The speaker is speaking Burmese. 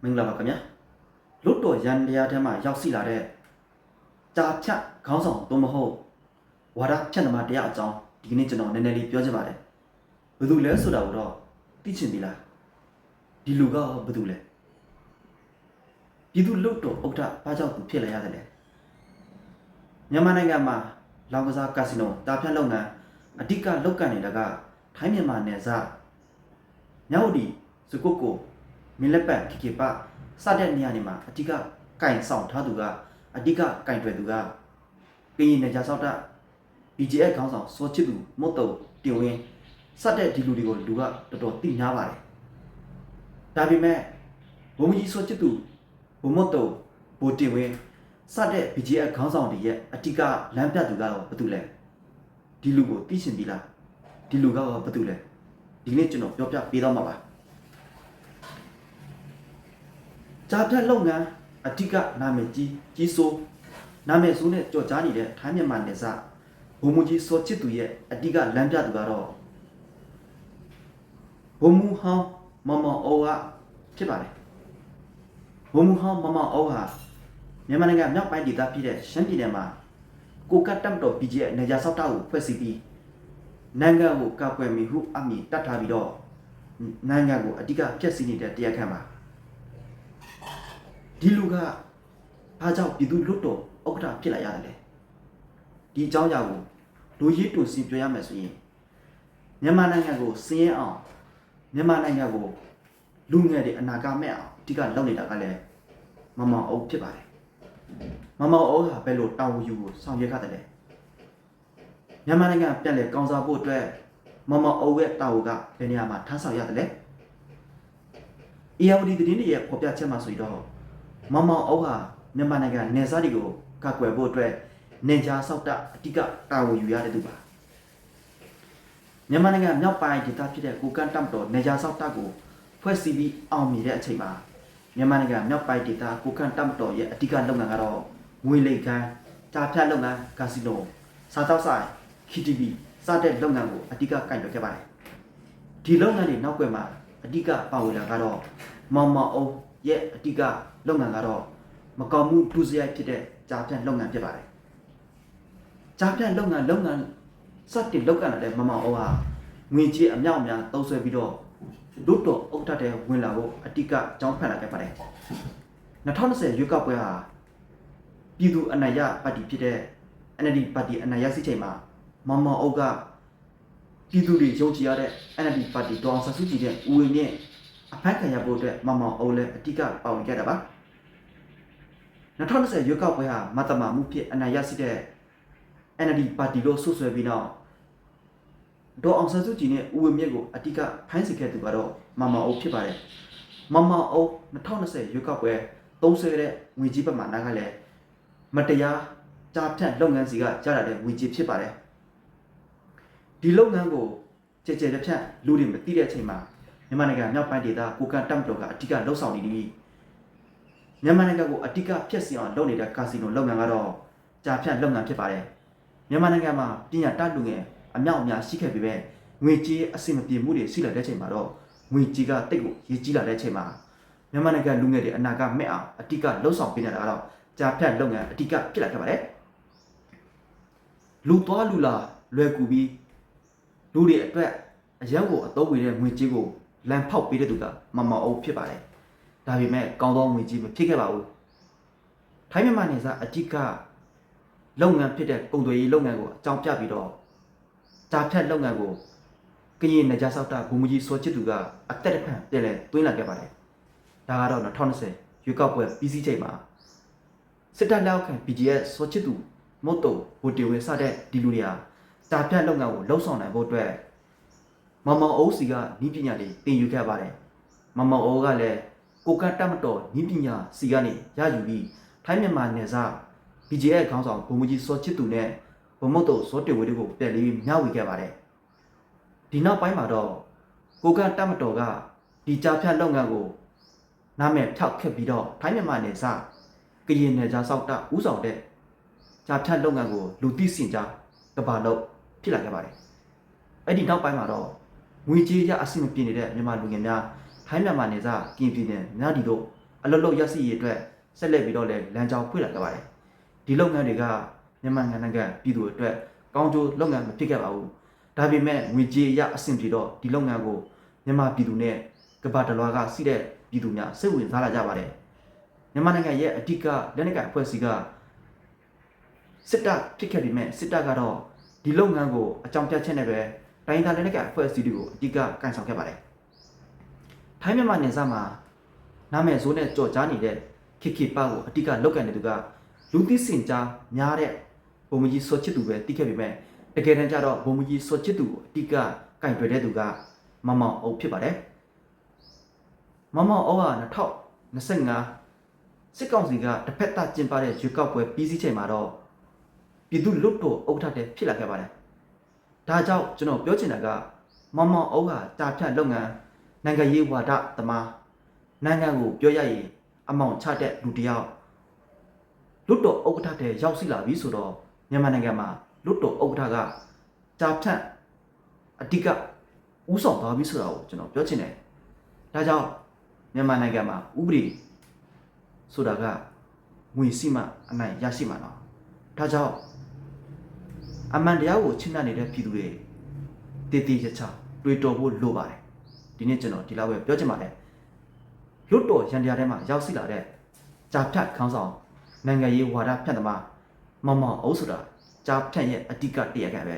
မင်္ဂလာပါခင်ဗျာလွတ်တော်ရန်တရားထဲမှာရောက်စီလာတဲ့ကြာဖြတ်ခေါင်းဆောင်သို့မဟုတ်ဝါဒဖြတ်သမားတရားအကြောင်းဒီကနေ့ကျွန်တော်နည်းနည်းလေးပြောချင်ပါတယ်ဘယ်သူလဲဆိုတာကိုတော့သိချင်ပြီလားဒီလူကဘယ်သူလဲပြည်သူလွတ်တော်ဥက္ကဋ္ဌဘာကြောင့်သူဖြစ်လာရတယ်လဲမြန်မာနိုင်ငံမှာလောင်ကစားကာစီနိုတာဖြတ်လုပ်ငန်းအဓိကလုပ်ကန့်နေတာကထိုင်းမြန်မာနယ်စပ်ညောင်ဒီစကုတ်ကိုမင်းလက်ပတ်ခေပစတဲ့နေရာတွေမှာအဓိကကင်ဆောင်ထားသူကအဓိကကင်တွယ်သူကကရင်နယ်ခြားစောက်တာ BGF ခေါင်းဆောင်စောချစ်သူမတ်တုံတင်ဝင်းစတဲ့ဒီလူတွေကိုလူကတော်တော်သိများပါတယ်ဒါပေမဲ့ဘုံကြီးစောချစ်သူဘုံမတ်တုံဘိုတင်ဝင်းစတဲ့ BGF ခေါင်းဆောင်တွေရဲ့အဓိကလမ်းပြသူကတော့ဘာတူလဲဒီလူကိုသိရှင်ပြီလားဒီလူကဘာတူလဲဒီနေ့ကျွန်တော်ပြောပြပေးတော့မှာပါဂျာဖြတ်လုပ်ငန်းအဓိကနာမည်ကြီးစိုးနာမည်ဆိုးနဲ့ကြော်ကြားနေတဲ့ထိုင်းမြန်မာနယ်စပ်ဘုံမူကြီးစောချစ်သူရဲ့အဓိကလမ်းပြသူကတော့ဘုံမူဟောင်းမမောင်အိုကဖြစ်ပါတယ်ဘုံမူဟောင်းမမောင်အိုဟာမြန်မာနိုင်ငံမြောက်ပိုင်းဒေသဖြစ်တဲ့ရှမ်းပြည်နယ်မှာကိုကတ်တပ်တော် BGF နယ်ခြားစောက်တာကိုဖွဲ့စည်းပြီးနိုင်ငံကိုကာကွယ်မိဟုအမည်တတ်ထားပြီးတော့နိုင်ငံကိုအဓိကဖျက်ဆီးနေတဲ့တရားခံပါဒီလူကဘာကြောင့်ပြည်သူလွတ်တော်ဥက္ကဋ္ဌဖြစ်လာရတယ်လဲဒီအကြောင်းအရာကိုလူကြီးတူစီပြောရမယ်ဆိုရင်မြန်မာနိုင်ငံကိုစင်းရဲအောင်မြန်မာနိုင်ငံကိုလူငယ်တွေအနာဂတ်မဲ့အောင်အဓိကလုပ်နေတာကလည်းမမောင်အုပ်ဖြစ်ပါတယ်မမောင်အုပ်ဟာဘယ်လိုတာဝန်ယူကိုဆောင်ရွက်ရတယ်လဲမြန်မာနိုင်ငံပြန်လည်ကောင်းစားဖို့အတွက်မမောင်အုပ်ရဲ့တာဝန်ကဘယ်နေရာမှာထမ်းဆောင်ရတယ်လဲ ARD သတင်းတွေရဲ့ဖော်ပြချက်မှာဆိုရင်တော့မမောင်အုပ်ဟာမြန်မာနိုင်ငံနယ်စပ်တွေကိုကာကွယ်ဖို့အတွက်နေကြားဆောက်တာအဓိကတာဝန်ယူရတဲ့သူပါမြန်မာနိုင်ငံမြောက်ပိုင်းဒေသဖြစ်တဲ့ကိုကန့်တပ်တော်နေကြားဆောက်တာကိုဖွဲ့စည်းပြီးအောင်မြင်တဲ့အချိန်မှာမြန်မာနိုင်ငံမြောက်ပိုင်းဒေသကိုကန့်တပ်တော်ရဲ့အဓိကလုပ်ငန်းကတော့ငွေလိမ်ခန်းတာဖြတ်လုပ်ငန်းကာစီနိုစားတောက်ဆိုင် KTV စတဲ့လုပ်ငန်းကိုအဓိကကင်တွယ်ခဲ့ပါတယ်ဒီလုပ်ငန်းတွေနောက်ွယ်မှာအဓိကပါဝင်လာကတော့မောင်မောင်အုပ်ရဲ့အဓိကလုပ်ငန်းကတော့မကောင်းမှုဒုစရိုက်ဖြစ်တဲ့ဂျာဖြန့်လုပ်ငန်းဖြစ်ပါတယ်ဂျာဖြန့်လုပ်ငန်းစတင်လုပ်ကန့်လာတဲ့မမောင်အိုဟာငွေကြေးအမြောက်အများသုံးစွဲပြီးတော့လွတ်တော်ဥက္ကဋ္ဌတဲ့ဝင်လာဖို့အဓိကကြောင်းဖက်လာခဲ့ပါတယ်2020ရွေးကောက်ပွဲဟာပြည်သူအနိုင်ရပါတီဖြစ်တဲ့ NLD ပါတီအနိုင်ရရှိချိန်မှာမမောင်အိုကပြည်သူတွေယုံကြည်ရတဲ့ NLD ပါတီတော်အောင်ဆန်းစုကြည်ရဲ့ဦးဝင်းမြင့်အဖက်ခံရဖို့အတွက်မမောင်အိုလည်းအဓိကပါဝင်ခဲ့တာပါ2020ရွေးကောက်ပွဲဟာမတမာမှုဖြစ်အနိုင်ရရှိတဲ့ NLD ပါတီလို့ဆွဆွဲပြီးတော့ဒေါ်အောင်ဆန်းစုကြည်နဲ့ဦးဝင်းမြင့်ကိုအဓိကဖိုင်းစီခဲ့သူကတော့မမောင်အိုဖြစ်ပါတယ်မမောင်အို2020ရွေးကောက်ပွဲသုံးဆွဲတဲ့ငွေကြီးပမာဏကလည်းမတရားကြားဖြတ်လုပ်ငန်းစီကကြားရတဲ့ငွေကြီးဖြစ်ပါတယ်ဒီလုပ်ငန်းကိုကြဲကြဲဖြတ်လူတွေမသိတဲ့အချိန်မှာမြန်မာနိုင်ငံမြောက်ပိုင်းဒေသကိုကန့်တပ်တော်ကအဓိကလှုပ်ဆောင်နေပြီးမြန်မာနိုင်ငံကိုအဓိကဖျက်ဆီးအောင်လုပ်နေတဲ့ကာစီနိုလုပ်ငန်းကတော့ကြာဖြတ်လုပ်ငန်းဖြစ်ပါတယ်မြန်မာနိုင်ငံမှာပညာတတ်လူငယ်အမြောက်အများရှိခဲ့ပေမဲ့ငွေကြေးအဆင်မပြေမှုတွေရှိလာတဲ့ချိန်မှာတော့ငွေကြေးကတိတ်ကိုရေးကြီးလာတဲ့ချိန်မှာမြန်မာနိုင်ငံလူငယ်တွေအနာဂတ်မဲ့အောင်အဓိကလှုပ်ဆောင်ပေးနေတာကတော့ကြာဖြတ်လုပ်ငန်းအဓိကဖြစ်လာခဲ့ပါတယ်လူသွားလူလာလွယ်ကူပြီးလူတွေအတွက်အရန်ကိုအသုံးဝင်တဲ့ငွေကြေးကိုလမ်းဖောက်ပေးတဲ့သူကမမောင်အုပ်ဖြစ်ပါတယ်ဒါပေမဲ့ကောင်းသောငွေကြေးမဖြစ်ခဲ့ပါဘူးထိုင်းမြန်မာနယ်စပ်အဓိကလုပ်ငန်းဖြစ်တဲ့ကုန်သွယ်ရေးလုပ်ငန်းကိုအကြောင်းပြပြီးတော့ဂျာဖြတ်လုပ်ငန်းကိုကရင်နယ်ခြားစောက်တာဘုံမကြီးစောချစ်သူကအသက်တခန့်ပြန်လဲတွင်းလာခဲ့ပါတယ်ဒါကတော့2020ရွေးကောက်ပွဲပြီးစီးချိန်မှာစစ်တပ်လက်အောက်ခံ BGF စောချစ်သူမတ်တုံဘိုတီဝဲစတဲ့ဒီလူတွေဟာဂျာဖြတ်လုပ်ငန်းကိုလှုပ်ဆောင်နိုင်ဖို့အတွက်မမောင်အိုးစီကဤပညာတွေသင်ယူခဲ့ပါတယ်မမောင်အိုးကလည်းကိုကတ်တတ်မတော်ဤပညာစီကနေရယူပြီးထိုင်းမြန်မာနယ်စပ် BGF ခေါင်းဆောင်ဘုံမကြီးစောချစ်သူနဲ့ဘုံမတ်တုံစောတေဝဲတို့ကိုပြန်လေးမျှဝေခဲ့ပါတယ်ဒီနောက်ပိုင်းမှာတော့ကိုကတ်တတ်မတော်ကဒီကြားဖြတ်လုပ်ငန်းကိုနာမည်ဖြောက်ခက်ပြီးတော့ထိုင်းမြန်မာနယ်စပ်ကရင်နယ်ကြားစောက်တာဥဆောင်တဲ့ကြားဖြတ်လုပ်ငန်းကိုလူသိစင်ကြားတပါလို့ဖြစ်လာခဲ့ပါတယ်အဲ့ဒီနောက်ပိုင်းမှာတော့ငွေကြေးရအဆင်မပြေနေတဲ့မြန်မာလူငယ်များထိုင်းမြန်မာနယ်စပ်ကရင်ပြည်နယ်မြဒီတို့ အလုပ်လုပ်ရရှိရေးအတွက်ဆက်လက်ပြီးတော့လည်းလမ်းကြောင်းဖွင့်လာခဲ့ပါတယ်ဒီလုပ်ငန်းတွေကမြန်မာနိုင်ငံပြည်သူအတွက်ကောင်းကျိုးလုပ်ငန်းမဖြစ်ခဲ့ပါဘူးဒါပေမဲ့ငွေကြေးအရအဆင့်ပြေတော့ဒီလုပ်ငန်းကိုမြန်မာပြည်သူနဲ့ကမ္ဘာတလွှားကစီးတဲ့ပြည်သူများစိတ်ဝင်စားလာကြပါတယ်မြန်မာနိုင်ငံရဲ့အဓိကလက်နက်ကိုင်အဖွဲ့အစည်းကစစ်တပ်ဖြစ်ခဲ့ပြီးမဲ့စစ်တပ်ကတော့ဒီလုပ်ငန်းကိုအကြောင်းပြချက်နဲ့ပဲတိုင်းဒေသလက်နက်ကိုင်အဖွဲ့အစည်းတွေကိုအဓိကကန်ဆောင်ခဲ့ပါတယ်ထိုင်းမြန်မာနယ်စပ်မှာနာမည်ဆိုးနဲ့ကြော်ကြားနေတဲ့KKပါကိုအဓိကလောက်ကန်တဲ့သူကလူသိစင်ကြားများတဲ့ဘုံမကြီးစောချစ်သူပဲတိခဲ့ပေမဲ့တကယ်တမ်းကျတော့ဘုံမကြီးစောချစ်သူကိုအဓိကကင်တွယ်တဲ့သူကမမောင်အုပ်ဖြစ်ပါတယ်မမောင်အုပ်က2025စစ်ကောင်စီကတစ်ဖက်သားကျင်းပတဲ့ရွေးကောက်ပွဲပြီးစီးချိန်မှာတော့ပြည်သူလွတ်တော်ဥက္ကဋ္ဌတဲ့ဖြစ်လာခဲ့ပါတယ်ဒါကြောင့်ကျွန်တော်ပြောချင်တာကမမောင်အုပ်ကတာဖြတ်လုပ်ငန်းနိုင်ငံရေးဝါဒသမားနိုင်ငံကိုပြောရရင်အမောင်ချတဲ့လူတစ်ယောက်လွတ်တော်ဥက္ကဋ္ဌတဲ့ရောက်ရှိလာပြီဆိုတော့မြန်မာနိုင်ငံမှာလွတ်တော်ဥက္ကဋ္ဌကတာဖြတ်အဓိကဥဆောင်သွားပြီဆိုတာကိုကျွန်တော်ပြောချင်တယ်ဒါကြောင့်မြန်မာနိုင်ငံမှာဥပဒေဆိုတာကငွေစီမှအနိုင်ရရှိမှာနော်ဒါကြောင့်အမှန်တရားကိုချင့်မြတ်နေတဲ့ပြည်သူတွေတည်တည်ချာချာတွေးတောဖို့လိုပါတယ်ဒီနေ့ကျွန်တော်ဒီလောက်ပဲပြောချင်ပါတယ်လွတ်တော်ရန်တရားထဲမှာရောက်ရှိလာတဲ့ဂျာဖြတ်ခေါင်းဆောင်နိုင်ငံရေးဝါဒဖြန့်သမားမောင်မောင်အုပ်ဆိုတာဂျာဖြတ်ရဲ့အဓိကတရားခံပဲ